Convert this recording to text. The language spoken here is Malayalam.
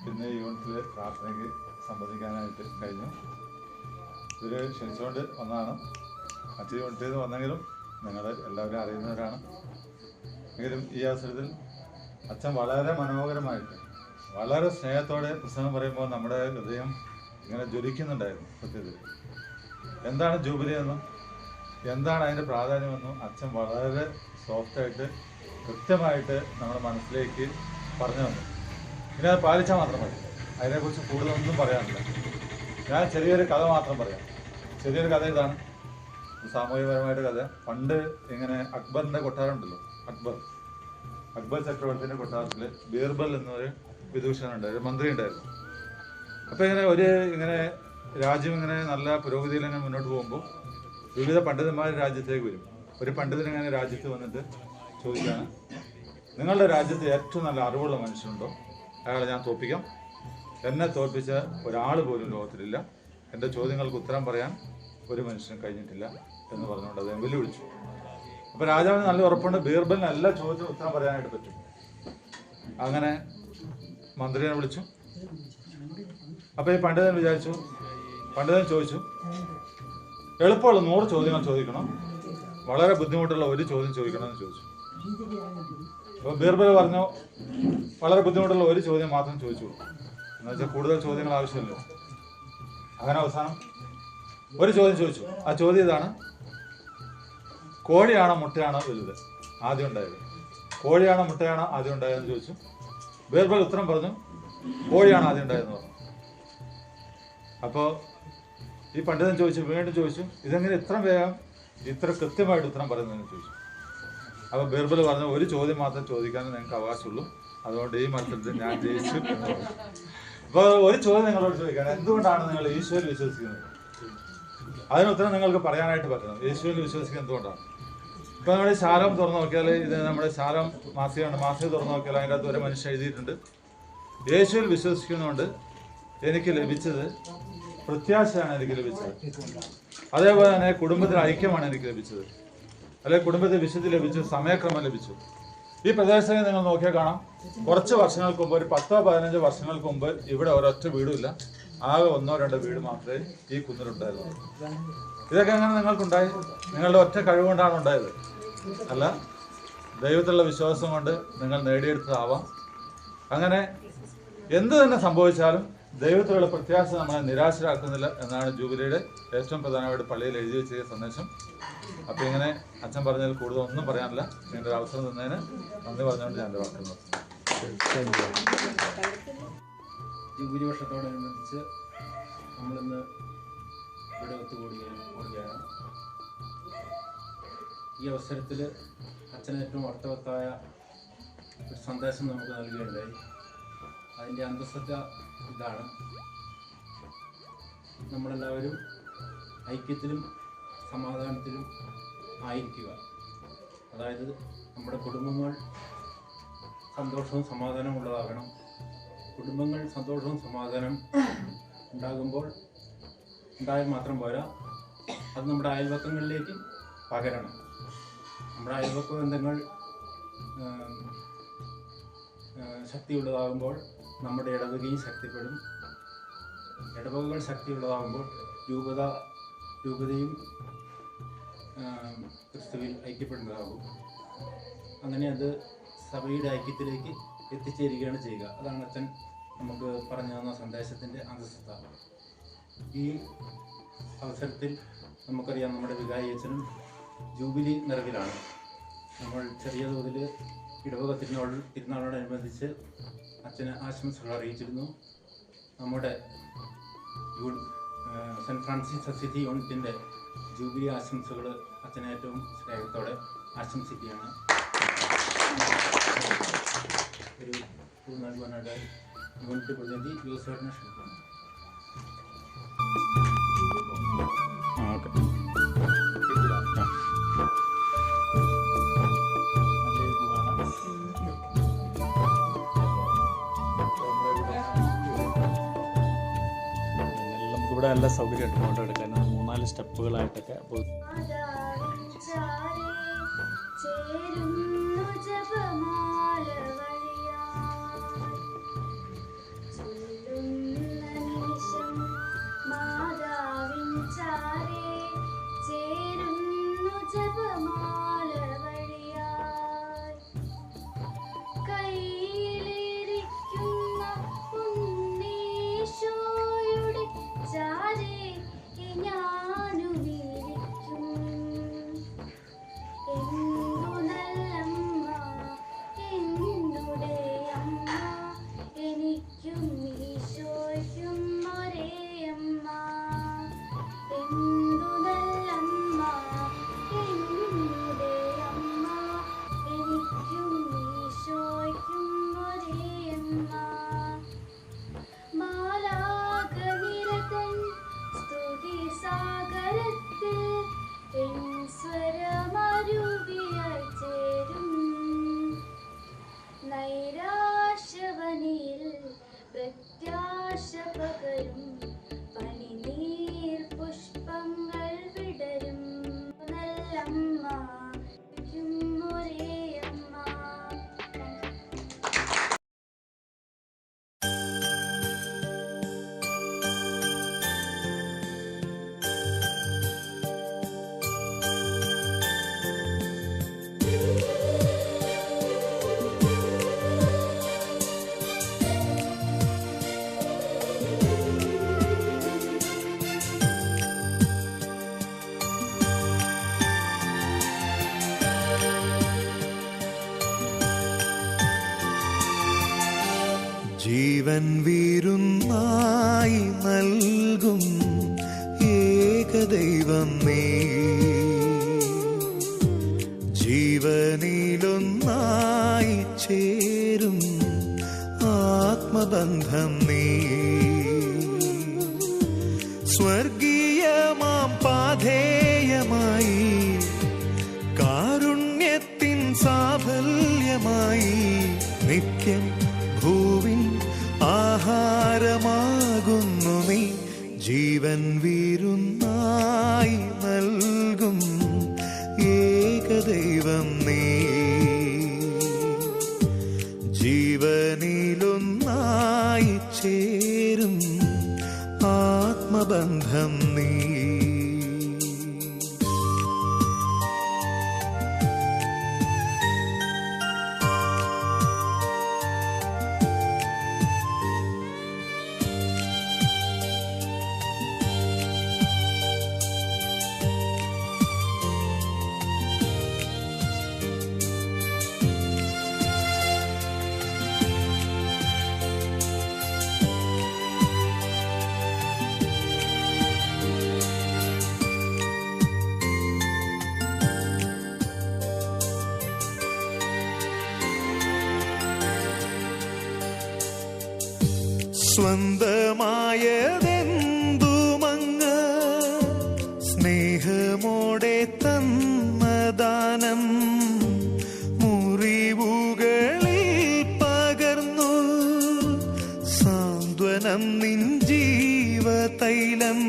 ഇന്ന് യൂണിറ്റിൽ പ്രാർത്ഥനയ്ക്ക് സംബന്ധിക്കാനായിട്ട് കഴിഞ്ഞു. ഇവർ ക്ഷണിച്ചുകൊണ്ട് വന്നതാണ്. മറ്റ് യൂണിറ്റിൽ നിന്ന് വന്നെങ്കിലും നിങ്ങൾ എല്ലാവരും അറിയുന്നവരാണ്. എങ്കിലും ഈ അവസരത്തിൽ അച്ഛൻ വളരെ മനോഹരമായിട്ട് വളരെ സ്നേഹത്തോടെ പുസ്തകം പറയുമ്പോൾ നമ്മുടെ ഹൃദയം ഇങ്ങനെ ജ്വലിക്കുന്നുണ്ടായിരുന്നു. സത്യത്തിൽ എന്താണ് ജൂബിലി എന്നും എന്താണ് അതിൻ്റെ പ്രാധാന്യമെന്നും അച്ഛൻ വളരെ സോഫ്റ്റായിട്ട് കൃത്യമായിട്ട് നമ്മുടെ മനസ്സിലേക്ക് പറഞ്ഞു തന്നു. പിന്നെ അത് പാലിച്ചാൽ മാത്രം മതി. അതിനെക്കുറിച്ച് കൂടുതലൊന്നും പറയാനില്ല. ഞാൻ ചെറിയൊരു കഥ മാത്രം പറയാം. ചെറിയൊരു കഥ ഇതാണ്, സാമൂഹികപരമായിട്ട് കഥ. പണ്ട് ഇങ്ങനെ അക്ബറിൻ്റെ കൊട്ടാരമുണ്ടല്ലോ, അക്ബർ ചക്രവർത്തിൻ്റെ കൊട്ടാരത്തിൽ ബീർബൽ എന്നൊരു വിദൂഷകനുണ്ടായിരുന്നു, ഒരു മന്ത്രി ഉണ്ടായിരുന്നു. അപ്പോൾ ഇങ്ങനെ രാജ്യം ഇങ്ങനെ നല്ല പുരോഗതിയിൽ തന്നെ മുന്നോട്ട് പോകുമ്പോൾ വിവിധ പണ്ഡിതന്മാർ രാജ്യത്തേക്ക് വരും. ഒരു പണ്ഡിതൻ ഇങ്ങനെ രാജ്യത്ത് വന്നിട്ട് ചോദിക്കുകയാണ്, നിങ്ങളുടെ രാജ്യത്ത് ഏറ്റവും നല്ല അറിവുള്ള മനുഷ്യനുണ്ടോ? അയാളെ ഞാൻ തോൽപ്പിക്കാം. എന്നെ തോൽപ്പിച്ച ഒരാൾ പോലും ലോകത്തിലില്ല. എൻ്റെ ചോദ്യങ്ങൾക്ക് ഉത്തരം പറയാൻ ഒരു മനുഷ്യനും കഴിഞ്ഞിട്ടില്ല എന്ന് പറഞ്ഞുകൊണ്ട് അദ്ദേഹം വെല്ലുവിളിച്ചു. അപ്പോൾ രാജാവിന് നല്ല ഉറപ്പുണ്ട് ബീർബലിന് എല്ലാ ചോദ്യത്തിനും ഉത്തരം പറയാനായിട്ട് പറ്റും. അങ്ങനെ മന്ത്രിയെ വിളിച്ചു. അപ്പോൾ ഈ പണ്ഡിതൻ ചോദിച്ചു, എളുപ്പമുള്ള 100 ചോദ്യങ്ങൾ ചോദിക്കണം, വളരെ ബുദ്ധിമുട്ടുള്ള ഒരു ചോദ്യം ചോദിക്കണമെന്ന് ചോദിച്ചു. അപ്പോൾ ബീർബൽ പറഞ്ഞു, വളരെ ബുദ്ധിമുട്ടുള്ള ഒരു ചോദ്യം മാത്രം ചോദിച്ചു, എന്നുവെച്ചാൽ കൂടുതൽ ചോദ്യങ്ങൾ ആവശ്യമില്ല. അങ്ങനെ അവസാനം ഒരു ചോദ്യം ചോദിച്ചു. ആ ചോദ്യം ഇതാണ്, കോഴിയാണോ മുട്ടയാണോ വലുത് ആദ്യം ഉണ്ടായത്? കോഴിയാണോ മുട്ടയാണോ ആദ്യം ഉണ്ടായതെന്ന് ചോദിച്ചു. ബീർബൽ ഉത്തരം പറഞ്ഞു, കോഴിയാണ് ആദ്യം ഉണ്ടായതെന്ന് പറഞ്ഞു. അപ്പോൾ ഈ പണ്ഡിതൻ വീണ്ടും ചോദിച്ചു, ഇതെങ്ങനെ ഇത്ര വേഗം ഇത്ര കൃത്യമായിട്ട് ഉത്തരം പറയുന്നതെന്ന് ചോദിച്ചു. അപ്പോൾ ബീർബൽ പറഞ്ഞു, ഒരു ചോദ്യം മാത്രം ചോദിക്കാനേ നിങ്ങൾക്ക് അവകാശമുള്ളൂ, അതുകൊണ്ട് ഈ മത്സരത്തിൽ ഞാൻ ജയിച്ചു എന്ന് പറഞ്ഞു. അപ്പോൾ ഒരു ചോദ്യം നിങ്ങളോട് ചോദിക്കാൻ, എന്തുകൊണ്ടാണ് നിങ്ങൾ ഈശോയിൽ വിശ്വസിക്കുന്നത്? അതിന് ഉത്തരം നിങ്ങൾക്ക് പറയാനായിട്ട് പറ്റണം. യേശുവിൽ വിശ്വസിക്കുന്നത് എന്തുകൊണ്ടാണ്? ഇപ്പോൾ നമ്മുടെ ശാലം തുറന്നു നോക്കിയാൽ, ഇത് നമ്മുടെ ശാലം മാസികയുണ്ട്, മാസിക തുറന്നു നോക്കിയാൽ അതിൻ്റെ അകത്ത് ഒരു മനുഷ്യൻ എഴുതിയിട്ടുണ്ട്, യേശുവിൽ വിശ്വസിക്കുന്നതുകൊണ്ട് എനിക്ക് ലഭിച്ചത് പ്രത്യാശയാണ് എനിക്ക് ലഭിച്ചത്. അതേപോലെ തന്നെ കുടുംബത്തിൽ ഐക്യമാണ് എനിക്ക് ലഭിച്ചത്, അല്ലെങ്കിൽ കുടുംബത്തിൽ വിശുദ്ധി ലഭിച്ചു, സമയക്രമം ലഭിച്ചു. ഈ പ്രദേശത്ത് നിങ്ങൾ നോക്കിയാൽ കാണാം, കുറച്ച് വർഷങ്ങൾക്ക് മുമ്പ്, ഒരു 10-15 വർഷങ്ങൾക്ക് മുമ്പ് ഇവിടെ ഒരൊറ്റ വീടുമില്ല. ആകെ 1-2 വീട് മാത്രമേ ഈ കുന്നിലുണ്ടായിരുന്നു. ഇതൊക്കെ എങ്ങനെ നിങ്ങൾക്കുണ്ടായി? നിങ്ങളുടെ ഒറ്റ കഴിവുകൊണ്ടാണ് ഉണ്ടായത്? അല്ല, ദൈവത്തിലുള്ള വിശ്വാസം കൊണ്ട് നിങ്ങൾ നേടിയെടുത്തതാവാം. അങ്ങനെ എന്ത് തന്നെ സംഭവിച്ചാലും ദൈവത്തിലുള്ള പ്രത്യാശ നമ്മളെ നിരാശരാക്കുന്നില്ല എന്നാണ് ജൂബിലിയുടെ ഏറ്റവും പ്രധാനമായിട്ട് പള്ളിയിൽ എഴുതി വെച്ച സന്ദേശം. അപ്പോൾ ഇങ്ങനെ അച്ഛൻ പറഞ്ഞതിൽ കൂടുതൽ ഒന്നും പറയാനില്ല. നിങ്ങളുടെ ഒരു അവസരം തന്നതിന് നന്ദി പറഞ്ഞുകൊണ്ട് ഞാൻ എൻ്റെ വാക്കുകൾ നിർത്തുന്നു. ജൂബിലി വർഷത്തോടനുബന്ധിച്ച് നമ്മളിന്ന് ഇവിടെ ഒത്തുകൂടുകയാണ്. ഈ അവസരത്തിൽ അച്ഛന് ഏറ്റവും അർത്ഥവത്തായ ഒരു സന്ദേശം നമുക്ക് നൽകുകയുണ്ടായി. അതിൻ്റെ അന്തസത്ത ഇതാണ്, നമ്മളെല്ലാവരും ഐക്യത്തിലും സമാധാനത്തിലും ആയിരിക്കുക. അതായത് നമ്മുടെ കുടുംബങ്ങൾ സന്തോഷവും സമാധാനവും ഉള്ളതാകണം. കുടുംബങ്ങൾ സന്തോഷവും സമാധാനം ഉണ്ടായാൽ മാത്രം പോരാ, അത് നമ്മുടെ അയൽവക്കങ്ങളിലേക്ക് പകരണം. നമ്മുടെ അയൽവക്ക ബന്ധങ്ങൾ ശക്തിയുള്ളതാകുമ്പോൾ നമ്മുടെ ഇടവകയും ശക്തിപ്പെടും. ഇടവകകൾ ശക്തിയുള്ളതാകുമ്പോൾ രൂപതയും ക്രിസ്തുവിൽ ഐക്യപ്പെടുന്നതാകും. അങ്ങനെ അത് സഭയുടെ ഐക്യത്തിലേക്ക് എത്തിച്ചേരുകയാണ് ചെയ്യുക. അതാണ് അച്ഛൻ നമുക്ക് പറഞ്ഞു തന്ന സന്ദേശത്തിൻ്റെ അന്തസത്ത. ഈ അവസരത്തിൽ നമുക്കറിയാം, നമ്മുടെ വികാരി അച്ഛനും ജൂബിലി നിറവിലാണ്. നമ്മൾ ചെറിയ തോതിൽ ഇടവക തിരുനാളോടനുബന്ധിച്ച് അച്ഛന് ആശംസകൾ അറിയിച്ചിരുന്നു. നമ്മുടെ സെൻറ്റ് ഫ്രാൻസിസ് അസിസി യൂണിറ്റിൻ്റെ ജൂബിലി ആശംസകൾ അച്ഛനെ ഏറ്റവും സ്നേഹത്തോടെ ആശംസിക്കുകയാണ്. ഒരു നൽകുവാനായിട്ട് യൂണിറ്റ് പ്രതിനിധി ജോസേട്ടനെ ക്ഷണിക്കുന്നു. നമുക്കിവിടെ നല്ല സൗകര്യമായിട്ട് ഫോട്ടോ എടുക്കാൻ 3-4 സ്റ്റെപ്പുകളായിട്ടൊക്കെ. ജീവൻ വീരുന്നായി നൽകും ഏകദൈവം നീ, ജീവനിലൊന്നായി ചേരും ആത്മബന്ധം നീ, സ്വർഗീയമാം പാഥേയമായി കാരുണ്യത്തിൻ സാഫല്യമായി നിത്യം ഭൂവിൻ ആഹാരമാകുന്നു നീ, ജീവൻ വീരുന്നായി നൽകും ഏകദൈവം നീ, ജീവനിലൊന്നായി ചേരും ആത്മബന്ധം നീ. സ്വന്തമായതെന്തുമങ്ങ് സ്നേഹമോടെ തന്നദാനം മുറിവുകളിൽ പകർന്നു സാന്ത്വനം നിൻ ജീവതൈലം,